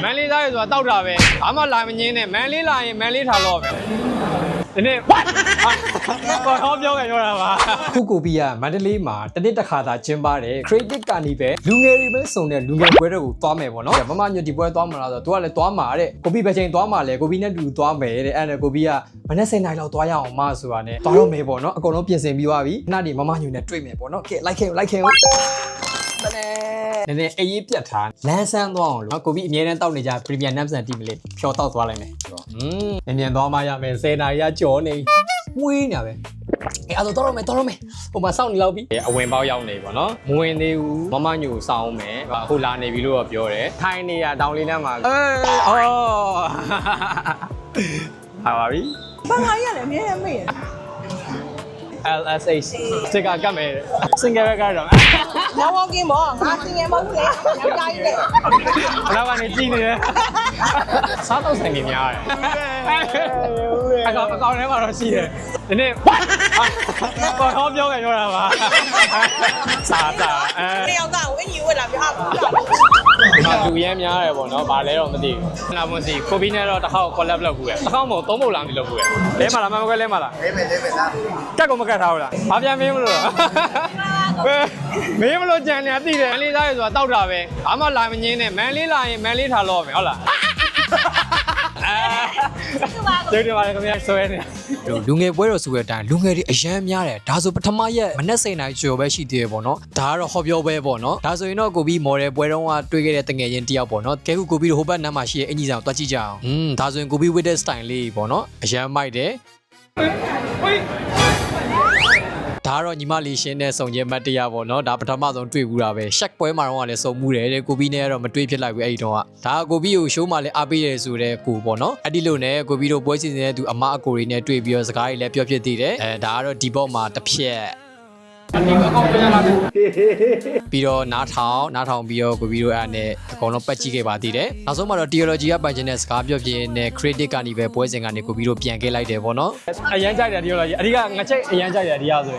မန်လေးသားရေဆိုတာတောက်တာပဲဘာမှလာမငင်းနဲ့မန်လေးလာရင်မန်လေးထားတော့ပဲဒီနေ့ဘာဟောပြောခဲ့ပြောတာပါခုကိုဘီကမန္တလေးမှာတစ်နှစ်တစ်ခါသာကျင်းပတဲ့ Creative Carnival လူငယ်တွေပဲစုံတဲ့လူငယ်ပွဲတွေကိုသွားမယ်ပေါ့နော်မမညွတ်ဒီပွဲသွားမှာလားဆိုတော့ तू ကလည်းသွားမှာတဲ့ကိုဘီပဲချိန်သွားမှာလေကိုဘီနဲ့တူသွားမယ်တဲ့အဲ့ဒါကိုဘီကမနေ့10 နာရီလောက်သွားရအောင်မဆိုတာနဲ့သွားတော့မယ်ပေါ့နော်အကုန်လုံးပြင်ဆင်ပြီးသွားပြီနှာဒီမမညွတ်နဲ့တွေ့မယ်ပေါ့နော်ကဲလိုက်ခင်နည်းနည်းအေးရေးပြတ်ထားလမ်းဆန်းသွားအောင်လို့ကိုဘီအမြဲတမ်းတောက်နေကြ Premium Namsan တီးမလေးဖြောတောက်သွားလိုက်မယ်မြန်သွားမှရမယ်10 နာရီကကြော်နေမွေးနေပဲအဲ့ဒါတော့တော့မယ်ဟိုမှာစောင့်နေလောက်ပြီအဝင်ပေါက်ရောက်နေပေါ့နော်မဝင်သေးဘူးမမညိုစောင်းမယ်အခုလာနေပြီလို့တော့ပြောတယ်ထိုင်းနေရတောင်လေးတန်းမှာဟာပါပြီဘာငါရလဲအမြဲတမ်းမေ့ရ LSH စကကမယ် single ပဲကတော့ No walking မောငါစင်ငယ်မဟုတ်လေယောက်ျားကြီးလေ နောက်ကနေကြည့်နေတယ်စားတော့ဆိုင်နေများတယ်အကောင်ထဲမှာတော့ရှိတယ်ဒီနေ့ဘာဟောပြောခဲ့ပြောတာပါစားတယောက်ကဝင်းကြီးဝက်လာပြဟာဘူးလူရဲများတယ်ပေါ့နော်ဗာလဲတော့မသိဘူးနာမွန်စီကိုဘီနဲ့တော့တစ်ခေါက် collab လုပ်ဘူးရဲ့တစ်ခေါက်မဟုတ်သုံးပုံလောင်ပြီးလုပ်ဘူးရဲ့လဲမလားမကွဲလဲမလားလဲမယ်လားကတ်ကိုမကတ်ထားဘူးလားဘာပြန်မင်းမလို့မင်းမလို့ကြံနေသိတယ်မန်လေးသားရေဆိုတာတောက်တာပဲဘာမှလာမငင်းနဲ့မန်လေးလာရင်မန်လေးထားတော့မယ်ဟုတ်လားကျေးဇူးပါတယ်ခင်ဗျာဆွဲနေလူငယ်ပွဲတော်ဆိုတဲ့အတိုင်းလူငယ်တွေအရန်များတယ်ဒါဆိုပထမရက်မနေ့စိန်တိုင်းကျော်ပဲရှိသေးတယ်ပေါ့နော်ဒါကတော့ဟောပြောပဲပေါ့နော်ဒါဆိုရင်တော့ကိုဘီမော်ဒယ်ပွဲတုန်းကတွေ့ခဲ့တဲ့တငယ်ချင်းတယောက်ပေါ့နော်ကဲခုကိုဘီတို့ဟိုဘက်နမ်းမှာရှိတဲ့အင်ကြီးဆောင်တွားကြည့်ကြအောင်ဒါဆိုရင်ကိုဘီဝစ်တဲ့ style လေးပေါ့နော်အရန်မိုက်တယ်ဒါကတော့ညီမလေးရှင်းတဲ့စုံကျဲမတ်တရားပေါ့နော်ဒါပထမဆုံးတွေ့ဘူးတာပဲရှက်ပွဲမှာတော့လည်းစုံမှုတယ်တဲ့ကိုဘီနဲ့ကတော့မတွေ့ဖြစ်လိုက်ဘူးအဲ့ဒီတော့ကဒါကကိုဘီကိုရှိုးမှာလည်းအားပေးတယ်ဆိုတဲ့ကိုပေါ့နော်အဲ့ဒီလိုနဲ့ကိုဘီတို့ပွဲစီစဉ်တဲ့သူအမအကိုတွေနဲ့တွေ့ပြီးတော့စကားတွေလည်းပြောဖြစ်သေးတယ်ဒါကတော့ဒီဘော့မှာတစ်ဖြက်ပြီးတော့နားထောင်ပြီးတော့ကိုဘီတို့အဲ့နဲ့အကုန်လုံးပတ်ကြည့်ခဲ့ပါသေးတယ်နောက်ဆုံးမှာတော့ Theology ကပိုင်ခြင်းနဲ့စကားပြောပြင်းနဲ့ Creative Carnival ပွဲစဉ်ကနေကိုဘီတို့ပြန်ခဲ့လိုက်တယ်ပေါ့နော်အရန်ကြိုက်တယ် Theology အဓိကငါချိတ်အရန်ကြိုက်တယ်ဒီရဆို